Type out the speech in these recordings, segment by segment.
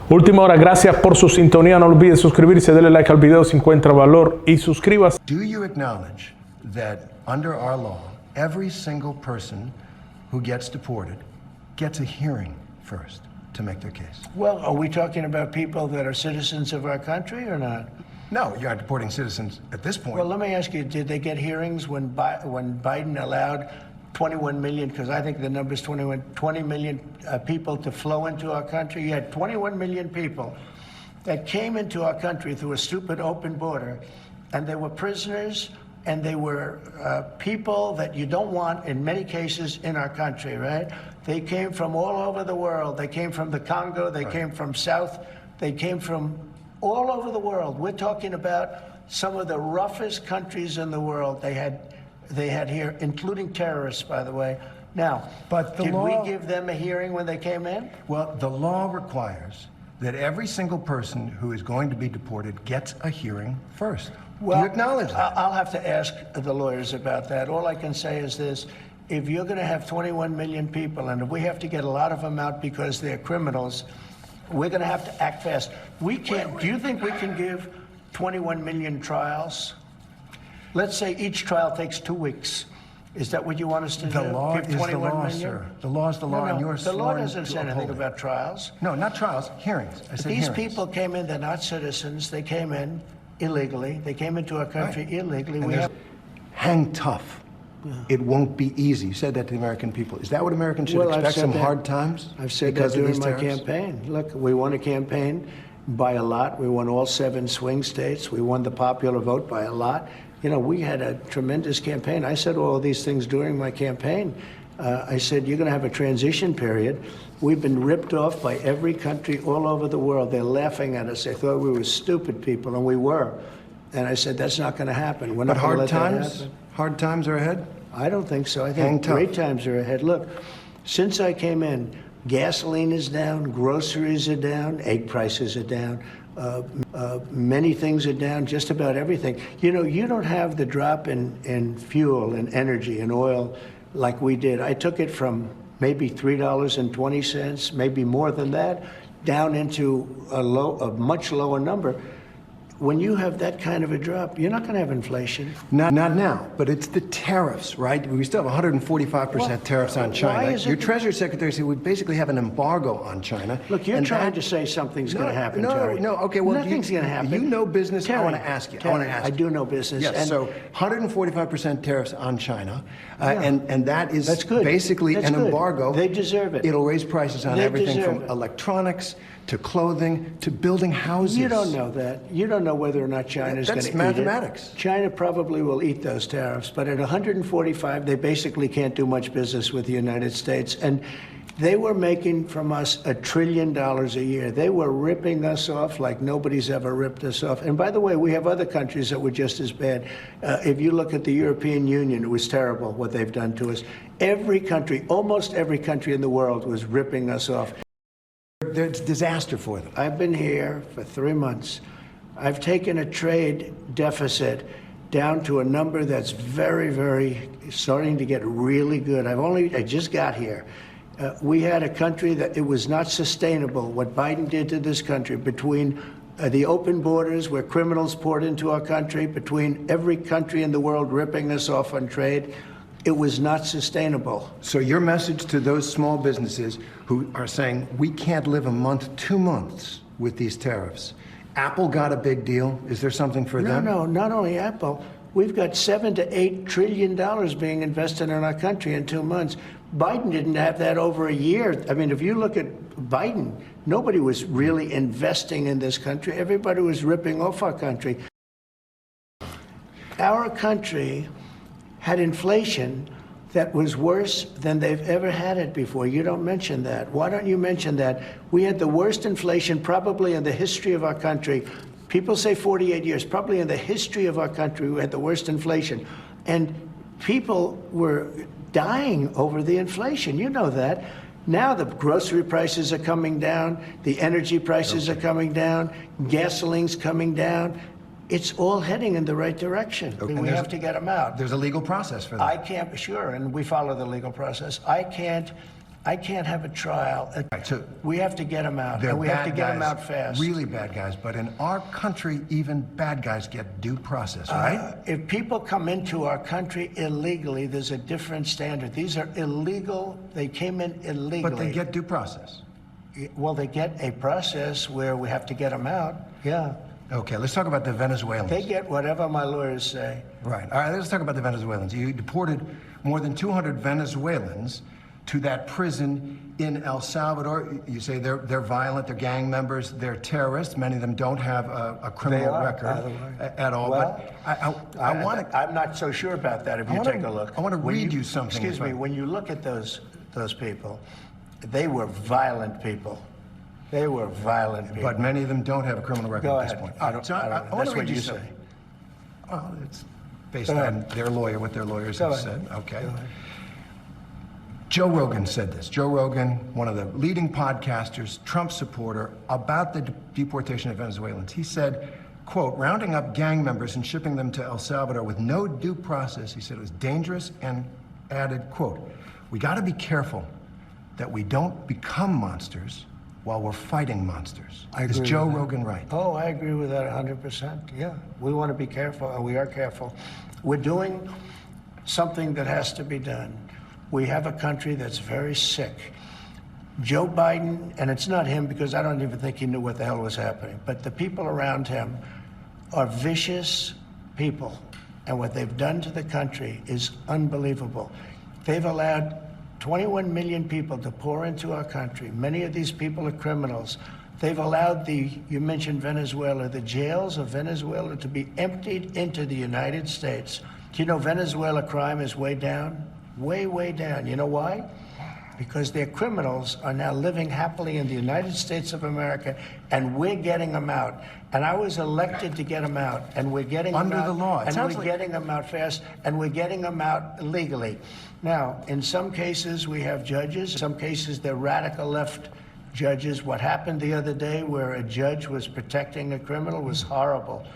Última hora, gracias por su sintonía. No olvide suscribirse, denle like al video si encuentra valor y suscríbase. Do you acknowledge that under our law, every single person who gets deported gets a hearing first to make their case? Well, are we talking about people that are citizens of our country or not? No, you're not deporting citizens at this point. Well, let me ask you, did they get hearings when Biden allowed 21 million, because I think the number is 20 million people to flow into our country? You had 21 million people that came into our country through a stupid open border, and they were prisoners, and they were people that you don't want in many cases in our country, right? They came from all over the world. They came from the Congo. They came from South. They came from all over the world. We're talking about some of the roughest countries in the world they had here, including terrorists, by the way. Now, but did we give them a hearing when they came in? Well, the law requires that every single person who is going to be deported gets a hearing first. Well, do you acknowledge that? I'll have to ask the lawyers about that. All I can say is this. If you're going to have 21 million people, and if we have to get a lot of them out because they're criminals, we're going to have to act fast. We can't. Do you think we can give 21 million trials? Let's say each trial takes 2 weeks. Is that what you want us to do? The law give is the law, sir. The law is the law, and you're the law sworn doesn't to say anything uphold it. about trials. No, not trials, hearings. I said These hearings. people came in, they're not citizens. They came in illegally. They came into our country illegally. Hang tough. Yeah. It won't be easy. You said that to the American people. Is that what Americans should expect, some hard times? I've said that during my campaign. Look, we won a campaign by a lot. We won all 7 swing states. We won the popular vote by a lot. You know, we had a tremendous campaign. I said all of these things during my campaign. I said, you're going to have a transition period. We've been ripped off by every country all over the world. They're laughing at us. They thought we were stupid people, and we were. And I said, that's not going to happen. We're not going to let that happen. Hard times are ahead? I don't think so. I think great times are ahead. Look, since I came in, gasoline is down, groceries are down, egg prices are down, many things are down, just about everything. You know, you don't have the drop in fuel and energy and oil like we did. I took it from maybe $3.20, maybe more than that, down into a much lower number. When you have that kind of a drop, you're not going to have inflation. Not now, but it's the tariffs, right? We still have 145% tariffs on China. Your Treasury Secretary said we basically have an embargo on China. Look, you're trying to say something's going to happen, Terry. No, okay, well, nothing's going to happen. You know business. Terry, I want to ask you. I do know business. Yes, and so 145% tariffs on China, and that is basically an embargo. They deserve it. It'll raise prices on everything from electronics to clothing to building houses. You don't know that. You don't know whether or not China's going to eat it. That's mathematics. China probably will eat those tariffs, but at 145, they basically can't do much business with the United States. And they were making from us $1 trillion a year. They were ripping us off like nobody's ever ripped us off. And by the way, we have other countries that were just as bad. If you look at the European Union, it was terrible what they've done to us. Every country, almost every country in the world was ripping us off. It's a disaster for them. I've been here for 3 months. I've taken a trade deficit down to a number that's very starting to get really good. I just got here. We had a country that it was not sustainable, what Biden did to this country, between the open borders where criminals poured into our country, between every country in the world ripping us off on trade. It was not sustainable. So your message to those small businesses who are saying, we can't live a month, 2 months with these tariffs. Apple got a big deal. Is there something for them? No, not only Apple. We've got $7 to $8 trillion being invested in our country in 2 months. Biden didn't have that over a year. I mean, if you look at Biden, nobody was really investing in this country. Everybody was ripping off our country. Our country had inflation that was worse than they've ever had it before. You don't mention that. Why don't you mention that? We had the worst inflation probably in the history of our country. People say 48 years. Probably in the history of our country, we had the worst inflation. And people were dying over the inflation. You know that. Now the grocery prices are coming down. The energy prices are coming down. Gasoline's coming down. It's all heading in the right direction. Okay. We have to get them out. There's a legal process for that. I can't, sure, and we follow the legal process. I can't I can't have a trial. Right, so we have to get them out, they're and we have to bad get them guys, out fast. really bad guys. But in our country, even bad guys get due process, right? If people come into our country illegally, there's a different standard. These are illegal. They came in illegally. But they get due process. Well, they get a process where we have to get them out. Yeah. Okay, let's talk about the Venezuelans. They get whatever my lawyers say. Right. All right, let's talk about the Venezuelans. You deported more than 200 Venezuelans to that prison in El Salvador. You say they're violent, they're gang members, they're terrorists. Many of them don't have a criminal record at all. Well, but I want to. I'm not so sure about that. If you take a look, I want to read you something. Excuse me. When you look at those people, they were violent people. They were violent people. But many of them don't have a criminal record Go at this ahead. point. I don't know. want That's to read what you you something. say. Well, it's based on their lawyer, what their lawyers have said. Okay. Joe Rogan said this. Joe Rogan, one of the leading podcasters, Trump supporter, about the deportation of Venezuelans. He said, quote, rounding up gang members and shipping them to El Salvador with no due process, he said it was dangerous, and added, quote, we got to be careful that we don't become monsters while we're fighting monsters. Is Joe Rogan right? Oh, I agree with that 100%. Yeah, we want to be careful, and we are careful. We're doing something that has to be done. We have a country that's very sick. Joe Biden, and it's not him because I don't even think he knew what the hell was happening, but the people around him are vicious people, and what they've done to the country is unbelievable. They've allowed 21 million people to pour into our country. Many of these people are criminals. They've allowed you mentioned Venezuela, the jails of Venezuela to be emptied into the United States. Do you know Venezuela crime is way down? Way, way down. You know why? Because their criminals are now living happily in the United States of America, and we're getting them out. And I was elected to get them out, and we're getting them out. Under the law. And we're getting them out fast, and we're getting them out legally. Now, in some cases, we have judges. In some cases, they're radical left judges. What happened the other day where a judge was protecting a criminal was horrible.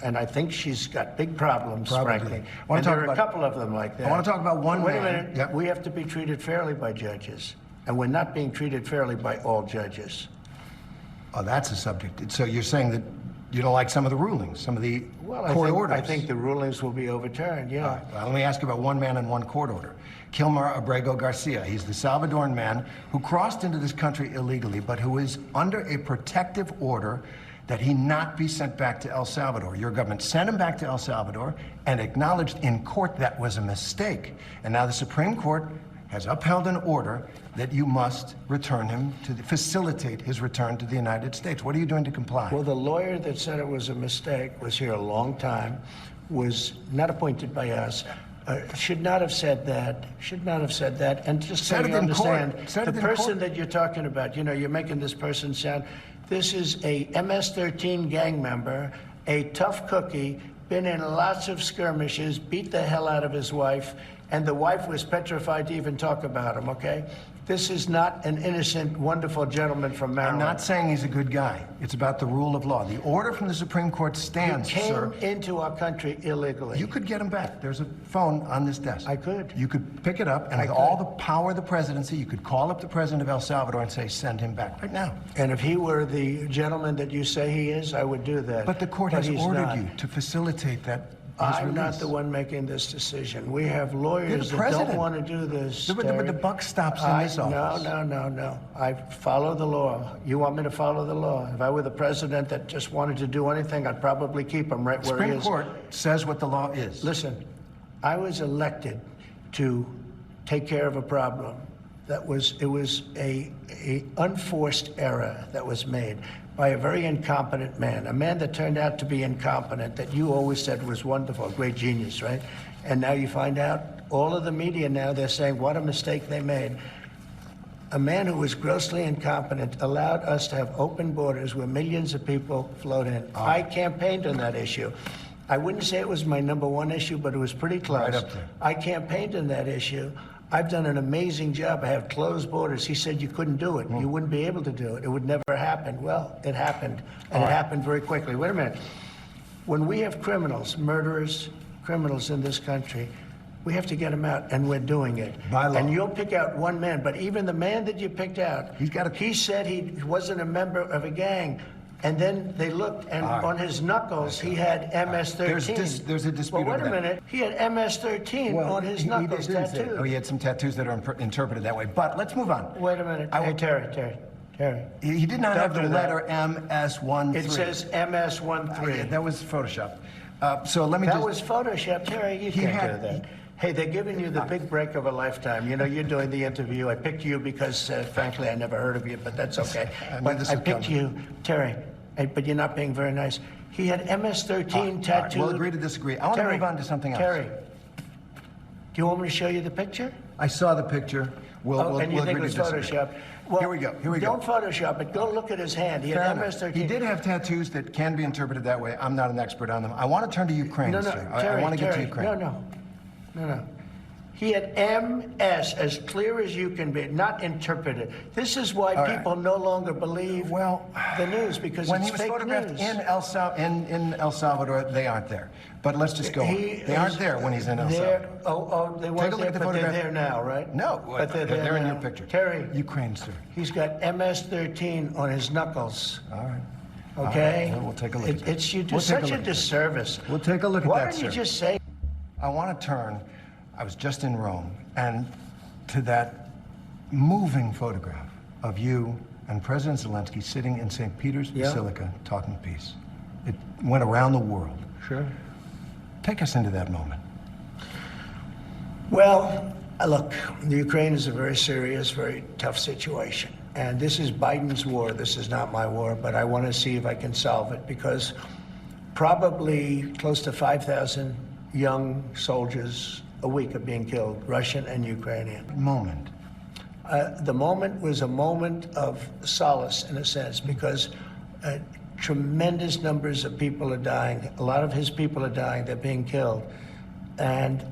And I think she's got big problems, frankly. And there are a couple of them like that. I want to talk about one Wait man. a minute. Yep. We have to be treated fairly by judges. And we're not being treated fairly by all judges. Oh, that's a subject. So you're saying that you don't like some of the rulings, some of the court orders? I think the rulings will be overturned, yeah. All right. Well, let me ask you about one man and one court order. Kilmar Abrego Garcia. He's the Salvadoran man who crossed into this country illegally, but who is under a protective order that he not be sent back to El Salvador. Your government sent him back to El Salvador and acknowledged in court that was a mistake. And now the Supreme Court has upheld an order that you must return him facilitate his return to the United States. What are you doing to comply? Well, the lawyer that said it was a mistake was here a long time, was not appointed by us, should not have said that, And just so you understand, the person that you're talking about, you know, you're making this person sound, this is a MS-13 gang member, a tough cookie, been in lots of skirmishes, beat the hell out of his wife, and the wife was petrified to even talk about him, okay? This is not an innocent, wonderful gentleman from Maryland. I'm not saying he's a good guy. It's about the rule of law. The order from the Supreme Court stands, sir. He came into our country illegally. You could get him back. There's a phone on this desk. I could. You could pick it up, and with all the power of the presidency, you could call up the president of El Salvador and say, send him back right now. And if he were the gentleman that you say he is, I would do that. But the court has ordered you to facilitate that. I'm not the one making this decision. We have lawyers that don't want to do this. But the buck stops in this office. No. I follow the law. You want me to follow the law? If I were the president that just wanted to do anything, I'd probably keep him right where he is. Supreme Court says what the law is. Listen, I was elected to take care of a problem. It was a unforced error that was made by a very incompetent man, a man that turned out to be incompetent, that you always said was wonderful, a great genius, right? And now you find out, all of the media now, they're saying what a mistake they made. A man who was grossly incompetent allowed us to have open borders where millions of people flowed in. I campaigned on that issue. I wouldn't say it was my #1 issue, but it was pretty close. Right up there. I campaigned on that issue. I've done an amazing job. I have closed borders. He said you couldn't do it. You wouldn't be able to do it. It would never happen. Well, it happened, and it happened very quickly. Wait a minute. When we have criminals, murderers, criminals in this country, We have to get him out, and we're doing it. By law. And you'll pick out one man, but even the man that you picked out, he said he wasn't a member of a gang. And then they looked, and on his knuckles, he had MS-13. There's a dispute Well, wait over a that. minute. He had MS-13 on his knuckles tattooed. Oh, he had some tattoos that are interpreted that way. But let's move on. Wait a minute. Hey, Terry. He did not have the do that. letter MS-13. It says MS-13. Yeah, that was Photoshop. So let me That was Photoshop. Terry, you can't had- do that. Hey, they're giving you the big break of a lifetime. You know, you're doing the interview. I picked you because, frankly, I never heard of you, but that's okay. But I picked you, Terry, but you're not being very nice. He had MS-13 tattooed. We'll agree to disagree. I want to move on to something else. Terry, do you want me to show you the picture? I saw the picture. We'll and you think agree it to was disagree. Photoshop? Well, Here we go. Don't Photoshop it. Go look at his hand. He Fair had enough. MS-13. He did have tattoos that can be interpreted that way. I'm not an expert on them. I want to turn to Ukraine, No, sir. Terry, I want to get to Terry, Ukraine. No. He had MS, as clear as you can be, not interpreted. This is why people no longer believe the news, because when it's he was fake photographed news. in El Salvador, they aren't there. But let's just go on. They aren't there when he's in El Salvador. They weren't Take a look there, at the but they're photograph. there now, right? No, but they're there in now. your picture. Terry, Ukraine, sir. he's got MS-13 on his knuckles. All right. Okay? Well, we'll take a look at that. You do We'll take such a a look at that. disservice. We'll take a look at Why that, don't you sir. just say... I want to turn, I was just in Rome, and to that moving photograph of you and President Zelensky sitting in St. Peter's Basilica talking peace. It went around the world. Sure. Take us into that moment. Well, look, the Ukraine is a very serious, very tough situation. And this is Biden's war. This is not my war, but I want to see if I can solve it, because probably close to 5,000 young soldiers a week are being killed, Russian and Ukrainian. Moment. The moment was a moment of solace, in a sense, because tremendous numbers of people are dying. A lot of his people are dying. They're being killed. And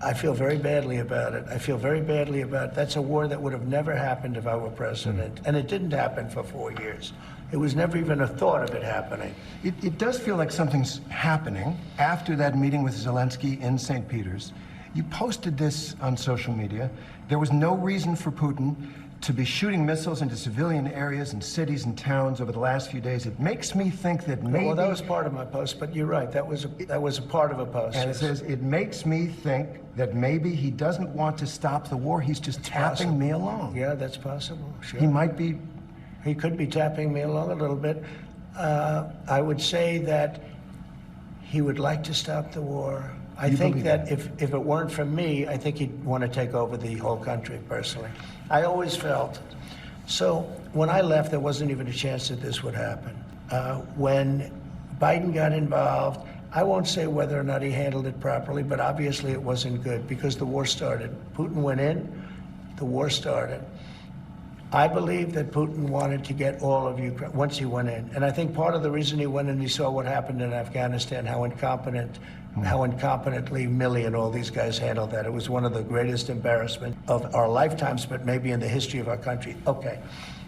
I feel very badly about it. I feel very badly about it. That's a war that would have never happened if I were president. And it didn't happen for 4 years. It was never even a thought of it happening. It does feel like something's happening after that meeting with Zelensky in St. Peter's. You posted this on social media. There was no reason for Putin to be shooting missiles into civilian areas and cities and towns over the last few days. It makes me think that maybe... Well, that was part of my post, but you're right. That was a part of a post. And it says, it makes me think that maybe he doesn't want to stop the war. He's just tapping me along. Yeah, that's possible. Sure. He might be... He could be tapping me along a little bit. I would say that he would like to stop the war. I think that if it weren't for me, I think he'd want to take over the whole country, personally. I always felt. So when I left, there wasn't even a chance that this would happen. When Biden got involved, I won't say whether or not he handled it properly, but obviously it wasn't good, because the war started. Putin went in, the war started. I believe that Putin wanted to get all of Ukraine once he went in. And I think part of the reason he went in, he saw what happened in Afghanistan, how incompetently Milley and all these guys handled that. It was one of the greatest embarrassments of our lifetimes, but maybe in the history of our country. Okay,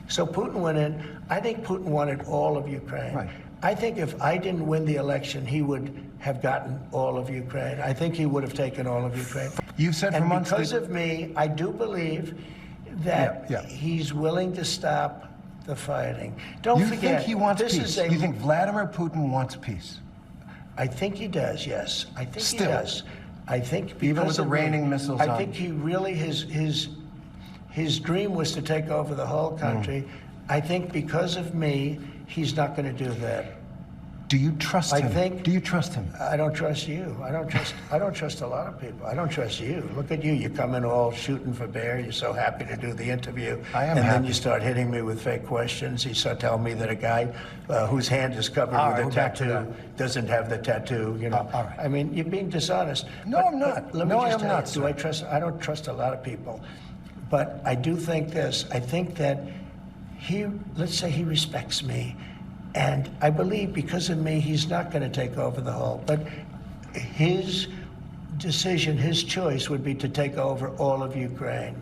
so Putin went in. I think Putin wanted all of Ukraine. Right. I think if I didn't win the election, he would have gotten all of Ukraine. I think he would have taken all of Ukraine. You've said for and months because that... of me, I do believe that he's willing to stop the fighting. Don't forget, you think he wants this peace? is You think Vladimir Putin wants peace? I think he does, yes. I think Still. he does. I think because Even with the of raining me, missiles I on. think he really, his dream was to take over the whole country. I think because of me, he's not going to do that. Do you trust him? Do you trust him? I don't trust you. I don't trust a lot of people. I don't trust you. Look at you. You come in all shooting for bear. You're so happy to do the interview. I am And happy. then you start hitting me with fake questions. You start telling me that a guy whose hand is covered All with right, a we're back to tattoo that. doesn't have the tattoo, you know. All right. I mean, you're being dishonest. No, I'm not. Let me No, I just am tell not, you, sir. I don't trust a lot of people. But I do think this. I think that let's say he respects me. And I believe because of me, he's not going to take over the whole. But his decision, his choice would be to take over all of Ukraine.